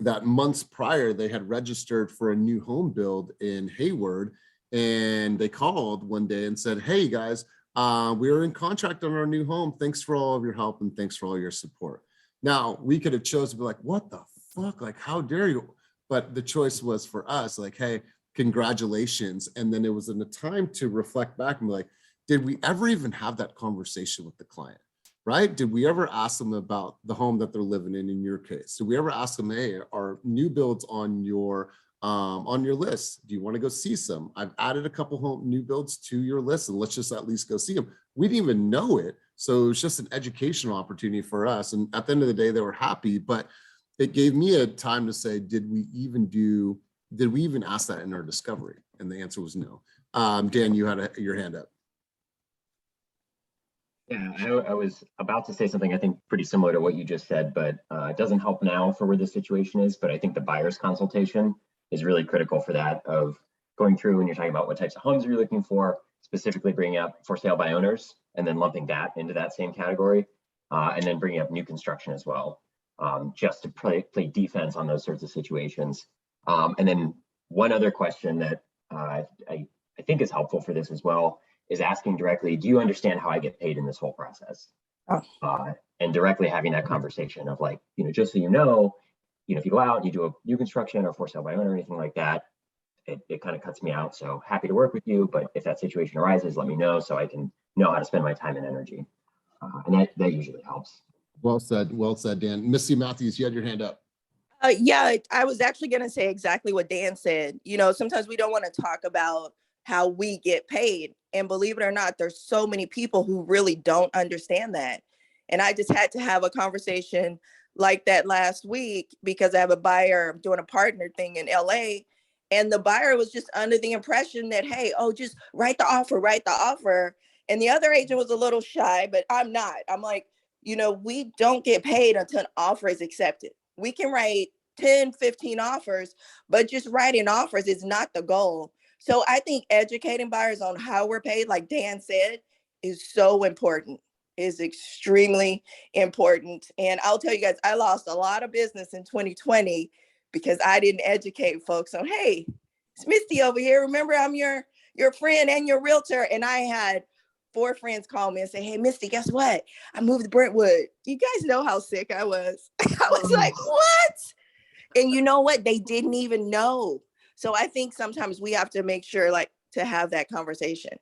that months prior, they had registered for a new home build in Hayward. And they called one day and said, hey guys, we are in contract on our new home. Thanks for all of your help and thanks for all your support. Now, we could have chosen to be like, what the fuck? Like, how dare you? But the choice was for us, like, hey, congratulations. And then it was in the time to reflect back and be like, did we ever even have that conversation with the client, right? Did we ever ask them about the home that they're living in your case? Did we ever ask them, hey, are new builds on your list? Do you want to go see some? I've added a couple new builds to your list, and let's just at least go see them. We didn't even know it. So it was just an educational opportunity for us. And at the end of the day, they were happy, but it gave me a time to say, did we even ask that in our discovery? And the answer was no. Dan, you had your hand up. Yeah, I was about to say something I think pretty similar to what you just said, but it doesn't help now for where the situation is. But I think the buyer's consultation is really critical for that, of going through when you're talking about what types of homes you're looking for, specifically bringing up for sale by owners, and then lumping that into that same category, and then bringing up new construction as well, just to play defense on those sorts of situations. And then one other question that I think is helpful for this as well is asking directly, do you understand how I get paid in this whole process? And directly having that conversation of like, just so you know, if you go out and you do a new construction or for sale by owner or anything like that, it kind of cuts me out. So happy to work with you, but if that situation arises, let me know so I can know how to spend my time and energy. And that usually helps. Well said, Dan. Missy Matthews, you had your hand up. Yeah, I was actually going to say exactly what Dan said. Sometimes we don't want to talk about how we get paid. And believe it or not, there's so many people who really don't understand that. And I just had to have a conversation like that last week because I have a buyer doing a partner thing in LA. And the buyer was just under the impression that, hey, just write the offer. And the other agent was a little shy, but I'm not. I'm like, we don't get paid until an offer is accepted. We can write 10, 15 offers, but just writing offers is not the goal. So I think educating buyers on how we're paid, like Dan said, is so important, is extremely important. And I'll tell you guys, I lost a lot of business in 2020 because I didn't educate folks on, hey, it's Misty over here. Remember, I'm your friend and your realtor. And I had 4 friends call me and say, hey, Misty, guess what? I moved to Brentwood. You guys know how sick I was. I was like, what? And you know what? They didn't even know. So I think sometimes we have to make sure to have that conversation.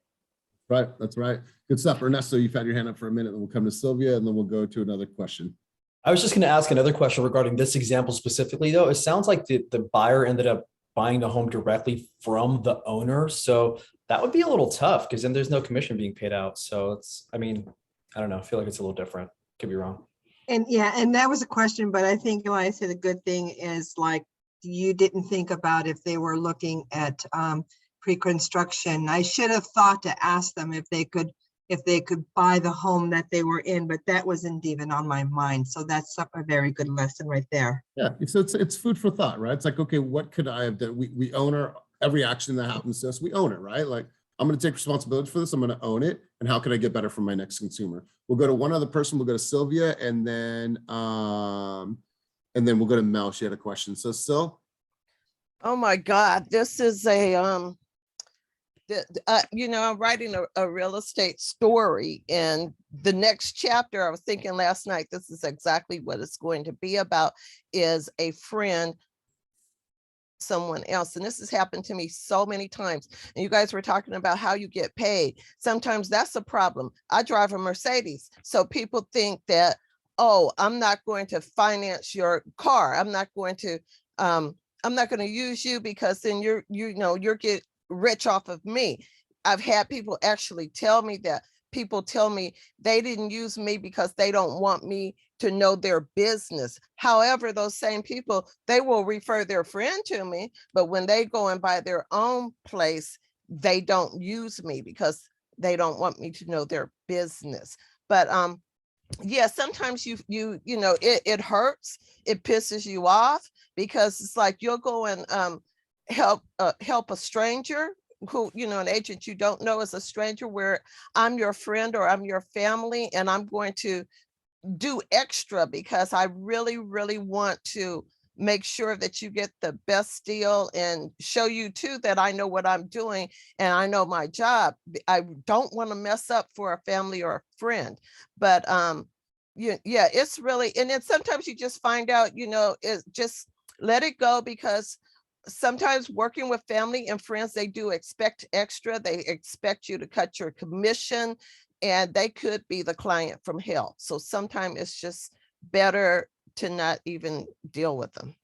Right, that's right. Good stuff. Ernesto, you've had your hand up for a minute, and we'll come to Sylvia, and then we'll go to another question. I was just going to ask another question regarding this example specifically, though. It sounds like the buyer ended up buying the home directly from the owner. So that would be a little tough because then there's no commission being paid out. So I don't know. I feel like it's a little different. Could be wrong. And yeah, and that was a question, but I think when I said the good thing is you didn't think about if they were looking at pre-construction. I should have thought to ask them if they could buy the home that they were in, but that wasn't even on my mind. So that's a very good lesson right there. Yeah, it's food for thought, right? It's like, okay, what could I have done? We own every action that happens to us, we own it, right? Like, I'm going to take responsibility for this. I'm going to own it. And how can I get better for my next consumer? We'll go to one other person. We'll go to Sylvia, and then we'll go to Mel. She had a question. So Sil. Oh my God, this is I'm writing a real estate story, and the next chapter, I was thinking last night, this is exactly what it's going to be about, is a friend, someone else. And this has happened to me so many times. And you guys were talking about how you get paid. Sometimes that's a problem. I drive a Mercedes. So people think that, oh, I'm not going to finance your car. I'm not going to use you because then you're get rich off of me. I've had people actually tell me that. People tell me they didn't use me because they don't want me to know their business. However, those same people, they will refer their friend to me, but when they go and buy their own place, they don't use me because they don't want me to know their business. But yeah, sometimes you know, it hurts, it pisses you off, because it's like you'll go and help a stranger who, you know, an agent you don't know is a stranger, where I'm your friend or I'm your family, and I'm going to do extra because I really, really want to make sure that you get the best deal and show you too that I know what I'm doing and I know my job. I don't want to mess up for a family or a friend. But yeah, it's really, and then sometimes you just find out, you know, it just let it go, because sometimes working with family and friends, they do expect extra. They expect you to cut your commission, and they could be the client from hell. So sometimes it's just better to not even deal with them.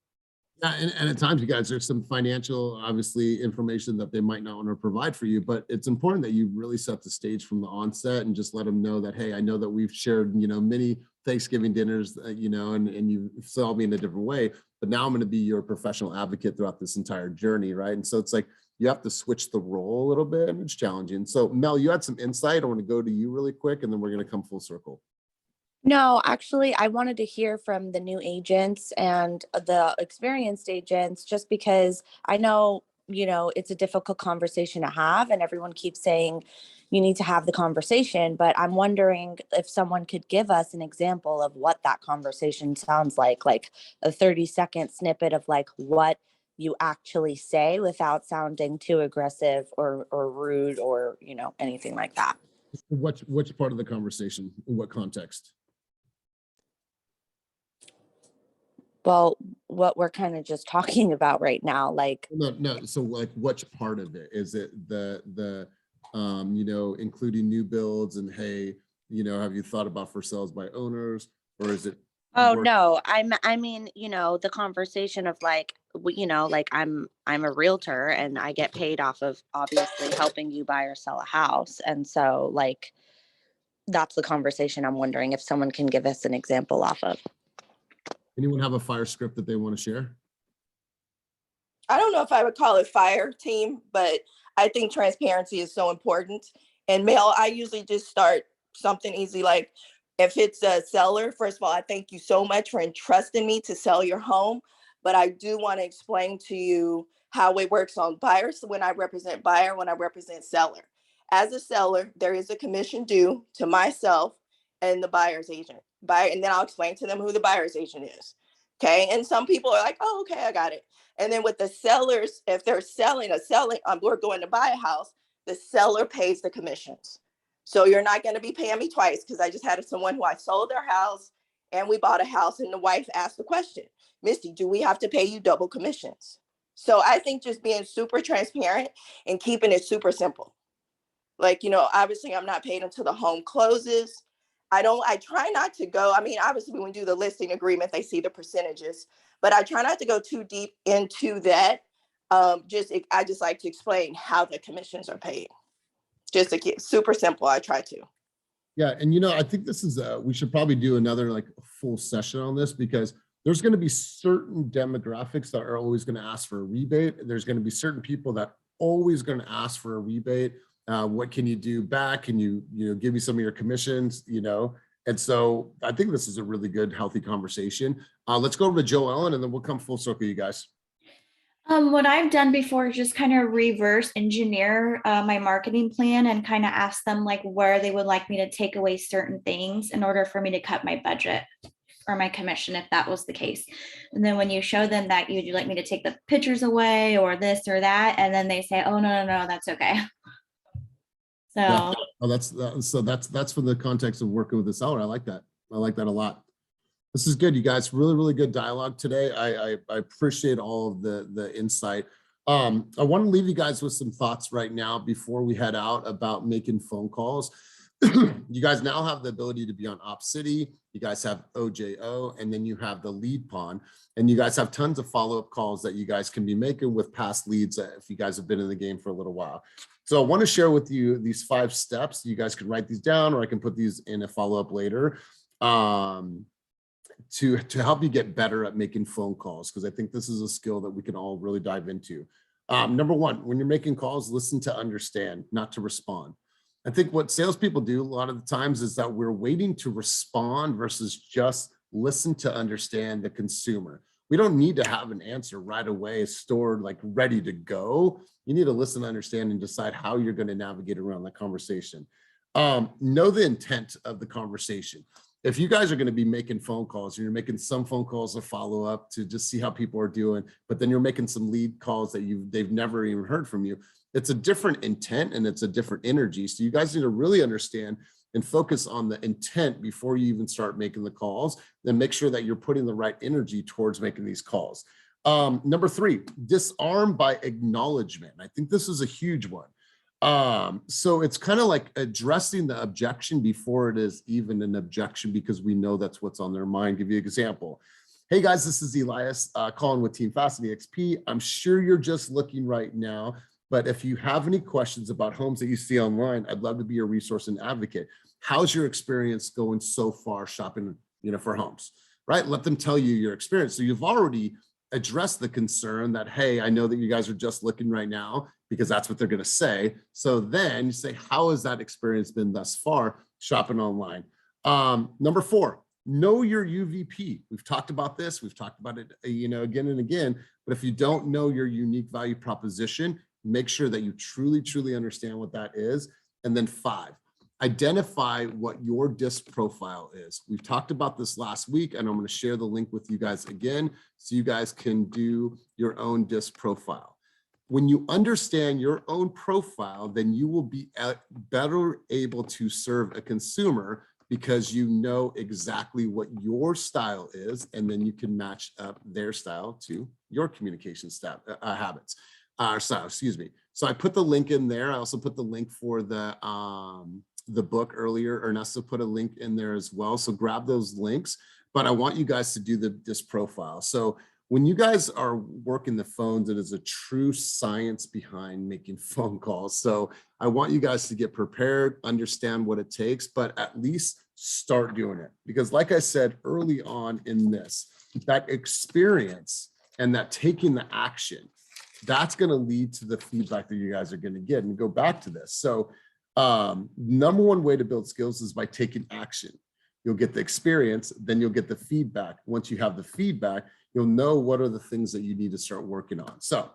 Yeah, and at times, you guys, there's some financial, obviously, information that they might not want to provide for you, but it's important that you really set the stage from the onset and just let them know that, hey, I know that we've shared, you know, many Thanksgiving dinners, you know, and you saw me in a different way, but now I'm going to be your professional advocate throughout this entire journey, right? And so it's like, you have to switch the role a little bit, and it's challenging. So Mel, you had some insight. I want to go to you really quick, and then we're going to come full circle. No, actually, I wanted to hear from the new agents and the experienced agents, just because I know, you know, it's a difficult conversation to have, and everyone keeps saying you need to have the conversation. But I'm wondering if someone could give us an example of what that conversation sounds like a 30-second snippet of like what you actually say without sounding too aggressive or rude or, you know, anything like that. Which part of the conversation? In what context? Well, what we're kind of just talking about right now, like No. So like, which part of it? Is it the you know, including new builds and, hey, you know, have you thought about for sales by owners, or is it? oh no, I mean, you know, the conversation of like, you know, like I'm a realtor and I get paid off of obviously helping you buy or sell a house. And so like, that's the conversation I'm wondering if someone can give us an example off of. Anyone have a fire script that they want to share? I don't know if I would call it fire team, but I think transparency is so important. And Mel, I usually just start something easy, like if it's a seller, first of all, I thank you so much for entrusting me to sell your home. But I do want to explain to you how it works on buyers when I represent buyer, when I represent seller. As a seller, there is a commission due to myself and the buyer's agent. And then I'll explain to them who the buyer's agent is. Okay. And some people are like, oh, okay, I got it. And then with the sellers, if they're we're going to buy a house, the seller pays the commissions. So you're not going to be paying me twice, because I just had someone who I sold their house and we bought a house, and the wife asked the question, Misty, do we have to pay you double commissions? So I think just being super transparent and keeping it super simple. Like, you know, obviously I'm not paid until the home closes. I try not to go, I mean, obviously when we do the listing agreement, they see the percentages, but I try not to go too deep into that. I just like to explain how the commissions are paid. Just to get super simple, I try to. Yeah, and you know, I think this is we should probably do another like full session on this, because there's going to be certain demographics that are always going to ask for a rebate. There's going to be certain people that always going to ask for a rebate. What can you do back? Can you know, give me some of your commissions, you know? And so I think this is a really good, healthy conversation. Let's go over to Joellen, and then we'll come full circle, you guys. What I've done before is just kind of reverse engineer my marketing plan and kind of ask them like where they would like me to take away certain things in order for me to cut my budget or my commission, if that was the case. And then when you show them that you'd like me to take the pictures away or this or that, and then they say, oh, no, that's okay. So yeah. Oh, that's from the context of working with the seller. I like that. I like that a lot. This is good, you guys. Really, really good dialogue today. I appreciate all of the insight. I want to leave you guys with some thoughts right now before we head out about making phone calls. You guys now have the ability to be on OpCity. You guys have OJO, and then you have the lead pond, and you guys have tons of follow-up calls that you guys can be making with past leads if you guys have been in the game for a little while. So I want to share with you these 5 steps. You guys can write these down, or I can put these in a follow-up later to help you get better at making phone calls, because I think this is a skill that we can all really dive into. Number one, when you're making calls, listen to understand, not to respond. I think what salespeople do a lot of the times is that we're waiting to respond versus just listen to understand the consumer. We don't need to have an answer right away stored, like ready to go. You need to listen, understand, and decide how you're going to navigate around the conversation. Know the intent of the conversation. If you guys are going to be making phone calls, and you're making some phone calls to follow up to just see how people are doing, but then you're making some lead calls that they've never even heard from you, it's a different intent and it's a different energy. So you guys need to really understand and focus on the intent before you even start making the calls. Then make sure that you're putting the right energy towards making these calls. Number three, disarm by acknowledgement. I think this is a huge one. So it's kind of like addressing the objection before it is even an objection, because we know that's what's on their mind. Give you an example. Hey guys, this is Elias calling with Team Fastly XP. I'm sure you're just looking right now, but if you have any questions about homes that you see online, I'd love to be your resource and advocate. How's your experience going so far shopping, for homes, right? Let them tell you your experience. So you've already addressed the concern that, hey, I know that you guys are just looking right now, because that's what they're going to say. So then you say, how has that experience been thus far shopping online? Number four, know your UVP. We've talked about this. We've talked about it, again and again. But if you don't know your unique value proposition, make sure that you truly, truly understand what that is. And then five, identify what your DISC profile is. We've talked about this last week, and I'm going to share the link with you guys again so you guys can do your own DISC profile. When you understand your own profile, then you will be better able to serve a consumer, because you know exactly what your style is, and then you can match up their style to your communication habits. Style, excuse me. So I put the link in there. I also put the link for the book earlier. Ernesto put a link in there as well. So grab those links, but I want you guys to do this profile. So when you guys are working the phones, it is a true science behind making phone calls. So I want you guys to get prepared, understand what it takes, but at least start doing it. Because like I said early on in this, that experience and that taking the action, that's going to lead to the feedback that you guys are going to get. And go back to this. So number one way to build skills is by taking action. You'll get the experience, then you'll get the feedback. Once you have the feedback, you'll know what are the things that you need to start working on. So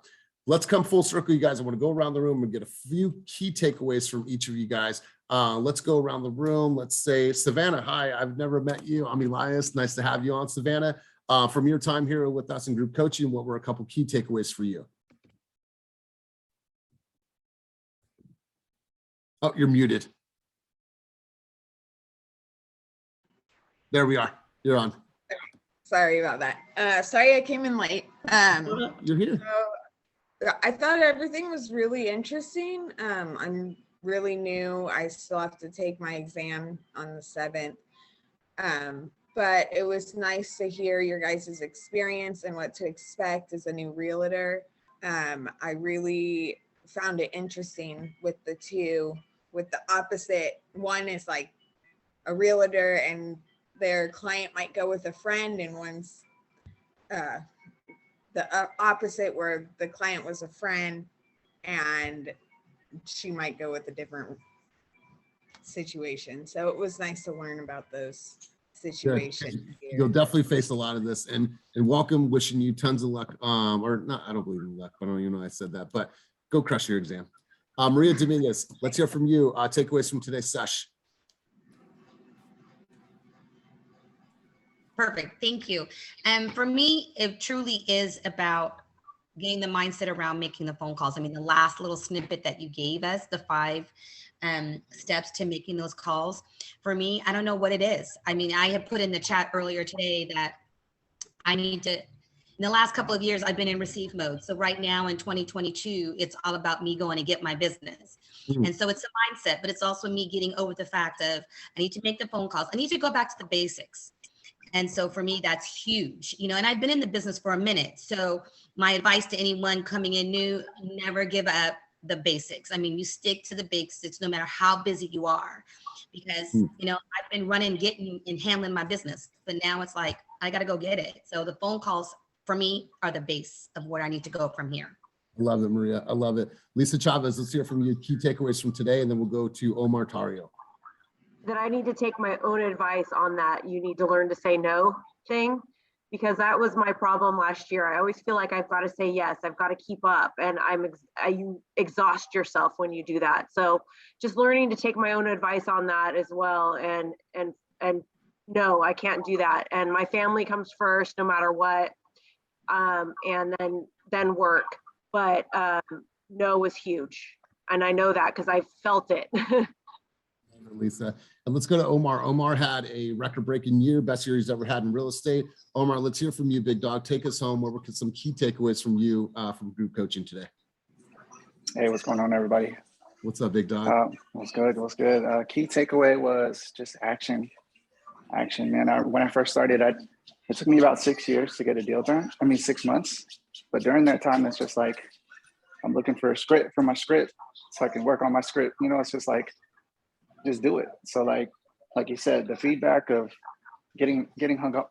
let's come full circle, you guys. I want to go around the room and get a few key takeaways from each of you guys. Let's go around the room. Let's say, Savannah, hi, I've never met you. I'm Elias. Nice to have you on, Savannah. From your time here with us in group coaching, what were a couple key takeaways for you? Oh, you're muted. There we are. You're on. Sorry about that. Sorry I came in late. You're here. So I thought everything was really interesting. I'm really new. I still have to take my exam on the 7th. But it was nice to hear your guys' experience and what to expect as a new realtor. I really found it interesting with the two, with the opposite. One is like a realtor and their client might go with a friend, and one's the opposite, where the client was a friend and she might go with a different situation. So it was nice to learn about those situations. You'll definitely face a lot of this, and welcome, wishing you tons of luck. Or not, I don't believe in luck, but I don't even know I said that, but go crush your exam. Maria Dominguez, let's hear from you. Takeaways from today's sesh. Perfect. Thank you. And for me, it truly is about getting the mindset around making the phone calls. I mean, the last little snippet that you gave us, the 5 steps to making those calls. For me, I don't know what it is. I mean, I had put in the chat earlier today that I need to, in the last couple of years, I've been in receive mode. So right now in 2022, it's all about me going to get my business. And so it's a mindset, but it's also me getting over the fact of I need to make the phone calls. I need to go back to the basics. And so for me, that's huge, and I've been in the business for a minute. So my advice to anyone coming in new, never give up the basics. I mean, you stick to the basics no matter how busy you are, because, I've been running, getting and handling my business, but now it's like, I got to go get it. So the phone calls for me are the base of where I need to go from here. I love it, Maria. I love it. Lisa Chavez, let's hear from you. Key takeaways from today, and then we'll go to Omar Tario. That I need to take my own advice on that. You need to learn to say no thing, because that was my problem last year. I always feel like I've got to say yes, I've got to keep up, and you exhaust yourself when you do that. So just learning to take my own advice on that as well, and no, I can't do that. And my family comes first, no matter what, and then work. But no was huge, and I know that because I felt it. Lisa. And let's go to Omar. Omar had a record-breaking year, best year he's ever had in real estate. Omar, let's hear from you, big dog. Take us home. What were some key takeaways from you from group coaching today? Hey, what's going on, everybody? What's up, big dog? What's good? What's good? Key takeaway was just action. Action, man. When I first started, it took me about 6 years to get a deal done. I mean, 6 months. But during that time, it's just like I'm looking for a script for my script so I can work on my script. You know, it's just like, just do it. So like you said, the feedback of getting hung up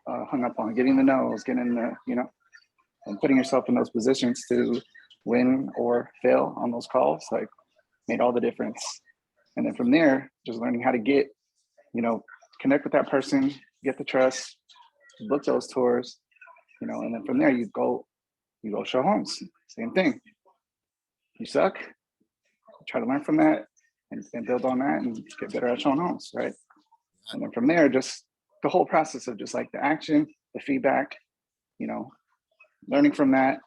on, getting the no's, getting the, you know, and putting yourself in those positions to win or fail on those calls, like made all the difference. And then from there, just learning how to get, you know, connect with that person, get the trust, book those tours, you know, and then from there you go show homes. Same thing. You suck, try to learn from that. And build on that and get better at showing homes, right? And then from there, just the whole process of just like the action, the feedback, you know, learning from that,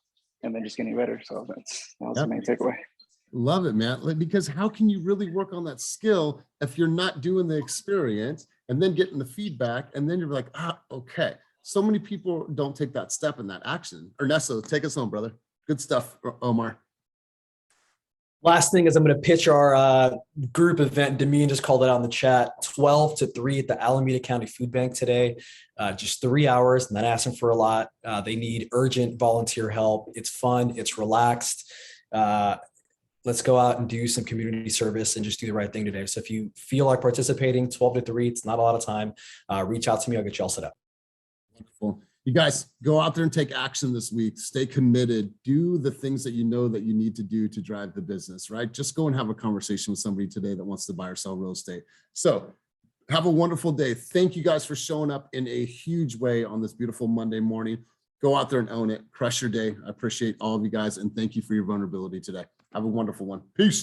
and then just getting better. So that was the main takeaway. Love it, man. Because how can you really work on that skill if you're not doing the experience and then getting the feedback, and then you're like, okay. So many people don't take that step in that action. Ernesto, take us home, brother. Good stuff, Omar. Last thing is I'm going to pitch our group event. Damien just called it out in the chat, 12 to 3 at the Alameda County Food Bank today. Just 3 hours, not asking for a lot. They need urgent volunteer help. It's fun. It's relaxed. Let's go out and do some community service and just do the right thing today. So if you feel like participating, 12 to 3, it's not a lot of time. Reach out to me. I'll get you all set up. Wonderful. You guys go out there and take action this week. Stay committed. Do the things that you know that you need to do to drive the business, right? Just go and have a conversation with somebody today that wants to buy or sell real estate. So have a wonderful day. Thank you guys for showing up in a huge way on this beautiful Monday morning. Go out there and own it. Crush your day. I appreciate all of you guys, and thank you for your vulnerability today. Have a wonderful one. Peace.